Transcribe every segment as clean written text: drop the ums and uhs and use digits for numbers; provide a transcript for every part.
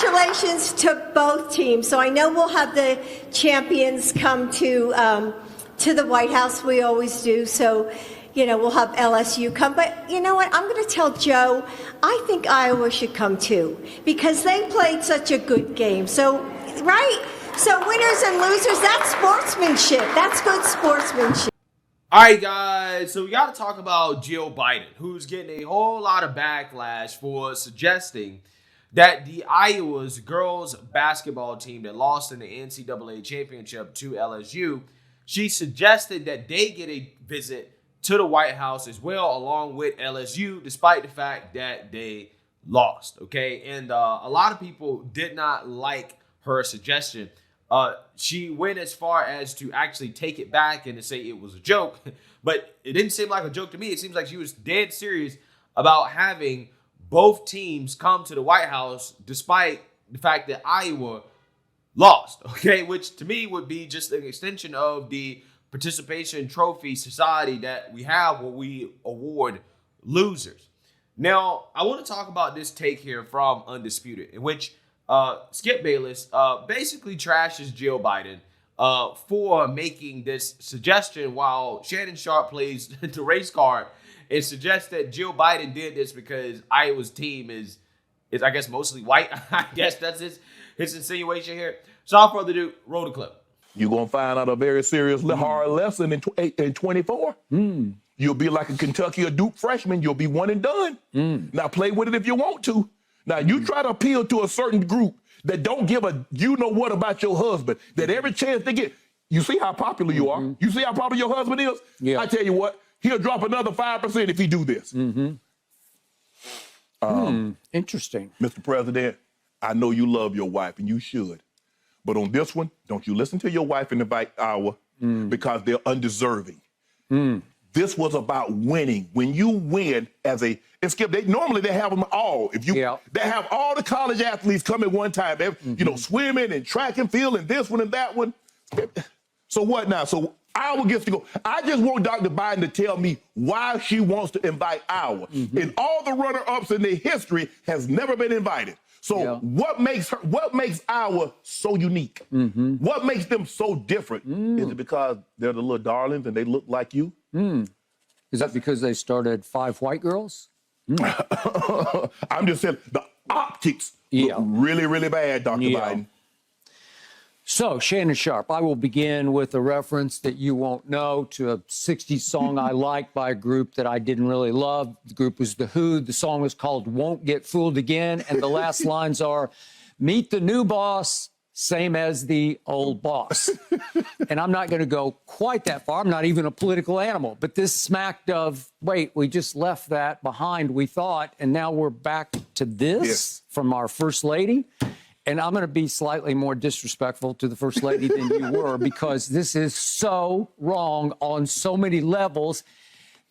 congratulations to both teams. So I know we'll have the champions come to the White House. We always do. So, we'll have LSU come. But you know what? I'm going to tell Joe, I think Iowa should come too, because they played such a good game. So, right? So winners and losers, that's sportsmanship. That's good sportsmanship. All right, guys. So we got to talk about Jill Biden, who's getting a whole lot of backlash for suggesting that the Iowa's girls basketball team that lost in the NCAA championship to LSU, she suggested that they get a visit to the White House as well, along with LSU, despite the fact that they lost. Okay, and a lot of people did not like her suggestion. She went as far as to actually take it back and to say it was a joke, but it didn't seem like a joke to me. It seems like she was dead serious about having both teams come to the White House, despite the fact that Iowa lost. Okay, which to me would be just an extension of the participation trophy society that we have, where we award losers. Now, I want to talk about this take here from Undisputed, in which Skip Bayless basically trashes Jill Biden for making this suggestion, while Shannon Sharpe plays the race card and suggests that Jill Biden did this because Iowa's team is I guess mostly white. I guess that's his insinuation here. So without further ado, roll the clip. You're going to find out a very serious, hard lesson in 24. You'll be like a Kentucky or Duke freshman. You'll be one and done. Now play with it if you want to. Now you try to appeal to a certain group that don't give a you-know-what about your husband, that every chance they get, you see how popular you are? You see how popular your husband is? Yeah. I tell you what, he'll drop another 5% if he do this. Interesting. Mr. President, I know you love your wife, and you should. But on this one, don't you listen to your wife and invite Iowa because they're undeserving. This was about winning. When you win as a, and Skip, normally they have them all. If you, they have all the college athletes come at one time. Swimming and track and field and this one and that one. So what now? So Iowa gets to go. I just want Dr. Biden to tell me why she wants to invite Iowa. And all the runner-ups in their history has never been invited. So what makes Iowa so unique? What makes them so different? Is it because they're the little darlings and they look like you? Is that because they started 5 white girls? I'm just saying the optics look really, really bad, Dr. Biden. So, Shannon Sharpe, I will begin with a reference that you won't know to a 60s song I like by a group that I didn't really love. The group was The Who. The song was called Won't Get Fooled Again. And the last lines are, meet the new boss, same as the old boss. And I'm not going to go quite that far. I'm not even a political animal. But this smacked of, wait, we just left that behind, we thought, and now we're back to this from our First Lady. And I'm going to be slightly more disrespectful to the First Lady than you were, because this is so wrong on so many levels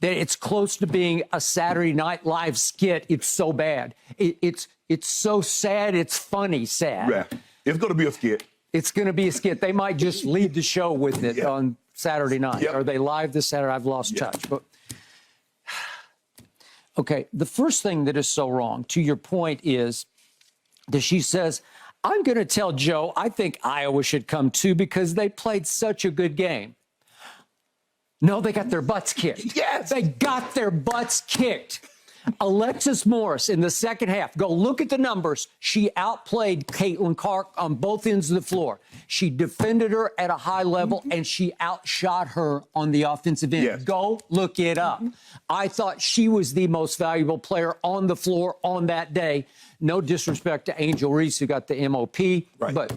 that it's close to being a Saturday Night Live skit. It's so bad. It's so sad. It's funny sad. Yeah. It's going to be a skit. It's going to be a skit. They might just lead the show with it on Saturday night. Are they live this Saturday? I've lost touch. But okay, the first thing that is so wrong, to your point, is that she says, I'm going to tell Joe I think Iowa should come too because they played such a good game. No, they got their butts kicked. Yes. They got their butts kicked. Alexis Morris in the second half, go look at the numbers. She outplayed Caitlin Clark on both ends of the floor. She defended her at a high level, and she outshot her on the offensive end. Yes. Go look it up. I thought she was the most valuable player on the floor on that day. No disrespect to Angel Reese, who got the MOP. Right. But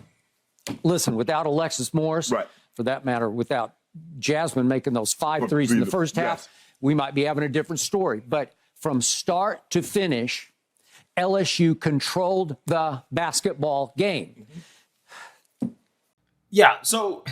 listen, without Alexis Morris, for that matter, without Jasmine making those 5 threes in the first half, we might be having a different story. But from start to finish, LSU controlled the basketball game. Yeah, so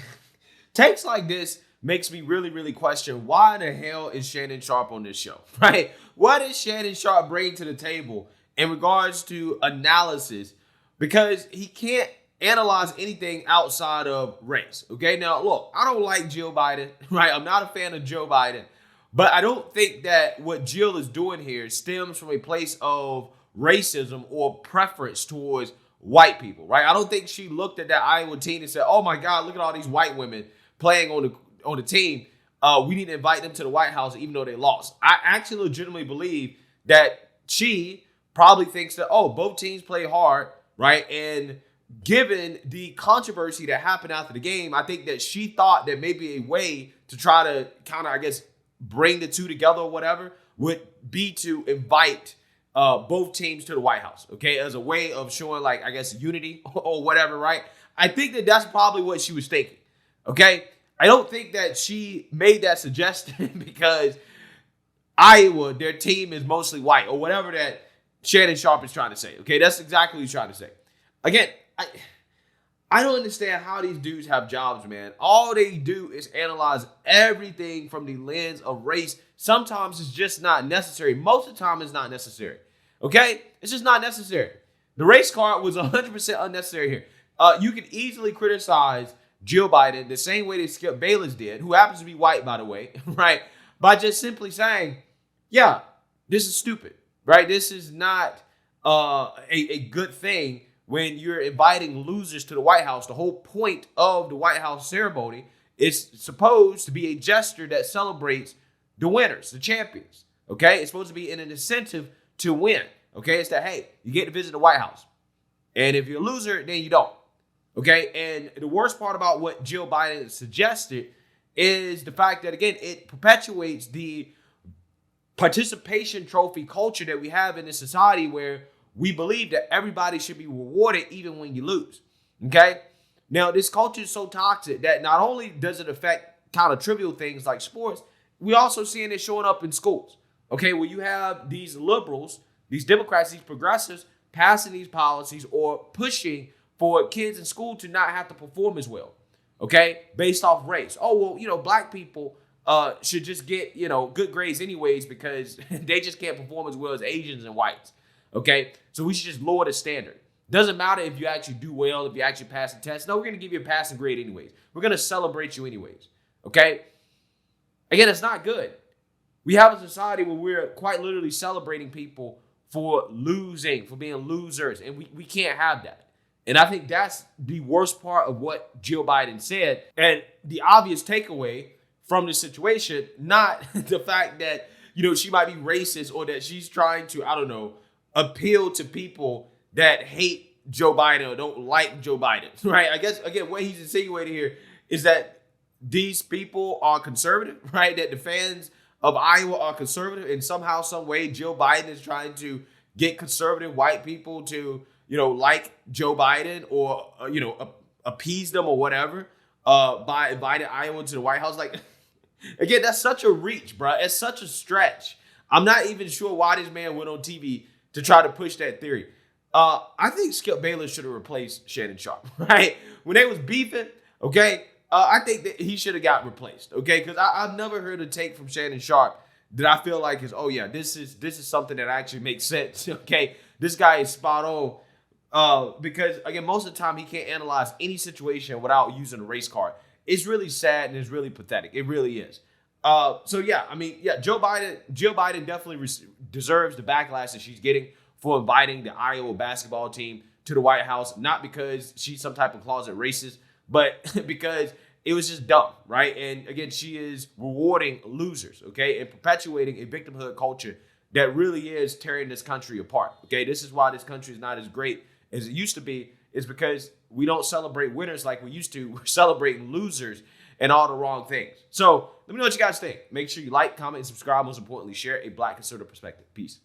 takes like this makes me really, really question, why the hell is Shannon Sharpe on this show, right? What does Shannon Sharpe bring to the table in regards to analysis? Because he can't analyze anything outside of race, okay? Now, look, I don't like Jill Biden, right? I'm not a fan of Joe Biden. But I don't think that what Jill is doing here stems from a place of racism or preference towards white people, right? I don't think she looked at that Iowa team and said, "Oh my God, look at all these white women playing on the team. We need to invite them to the White House, even though they lost." I actually legitimately believe that she probably thinks that, oh, both teams play hard, right? And given the controversy that happened after the game, I think that she thought that maybe a way to try to kind of, I guess, bring the two together or whatever would be to invite both teams to the White House, okay, as a way of showing, like, I guess, unity or whatever, right? I think that that's probably what she was thinking, okay? I don't think that she made that suggestion because Iowa, their team is mostly white or whatever that Shannon Sharpe is trying to say, okay? That's exactly what he's trying to say. Again, I don't understand how these dudes have jobs, man. All they do is analyze everything from the lens of race. Sometimes it's just not necessary. Most of the time, it's not necessary. Okay? It's just not necessary. The race card was 100% unnecessary here. You could easily criticize Jill Biden the same way that Skip Bayless did, who happens to be white, by the way, right? By just simply saying, yeah, this is stupid, right? This is not a good thing. When you're inviting losers to the White House, the whole point of the White House ceremony is supposed to be a gesture that celebrates the winners, the champions, okay? It's supposed to be an incentive to win, okay? It's that, hey, you get to visit the White House. And if you're a loser, then you don't, okay? And the worst part about what Jill Biden suggested is the fact that, again, it perpetuates the participation trophy culture that we have in this society where we believe that everybody should be rewarded even when you lose, okay? Now, this culture is so toxic that not only does it affect kind of trivial things like sports, we also seeing it showing up in schools, okay? Where you have these liberals, these Democrats, these progressives passing these policies or pushing for kids in school to not have to perform as well, okay? Based off race. Oh, well, black people should just get, good grades anyways because they just can't perform as well as Asians and whites. Okay, so we should just lower the standard. Doesn't matter if you actually do well, if you actually pass the test. No, we're going to give you a passing grade anyways. We're going to celebrate you anyways. Okay? Again, it's not good. We have a society where we're quite literally celebrating people for losing, for being losers, and we can't have that. And I think that's the worst part of what Jill Biden said. And the obvious takeaway from this situation, not the fact that, she might be racist or that she's trying to, I don't know, appeal to people that hate Joe Biden or don't like Joe Biden, right? I guess, again, what he's insinuating here is that these people are conservative, right? That the fans of Iowa are conservative, and somehow, some way, Joe Biden is trying to get conservative white people to, like Joe Biden or, appease them or whatever by inviting Iowa to the White House. Like, again, that's such a reach, bro. It's such a stretch. I'm not even sure why this man went on TV to try to push that theory. I think Skip Bayless should have replaced Shannon Sharpe, right? When they was beefing, okay, I think that he should have got replaced, okay? Because I've never heard a take from Shannon Sharpe that I feel like is, oh yeah, this is something that actually makes sense, okay? This guy is spot on because, again, most of the time he can't analyze any situation without using a race card. It's really sad and it's really pathetic. It really is. Jill Biden definitely deserves the backlash that she's getting for inviting the Iowa basketball team to the White House, not because she's some type of closet racist, but because it was just dumb, right? And again, she is rewarding losers, okay, and perpetuating a victimhood culture that really is tearing this country apart, okay? This is why this country is not as great as it used to be, is because we don't celebrate winners like we used to. We're celebrating losers and all the wrong things. So let me know what you guys think. Make sure you like, comment, and subscribe. Most importantly, share a Black conservative perspective. Peace.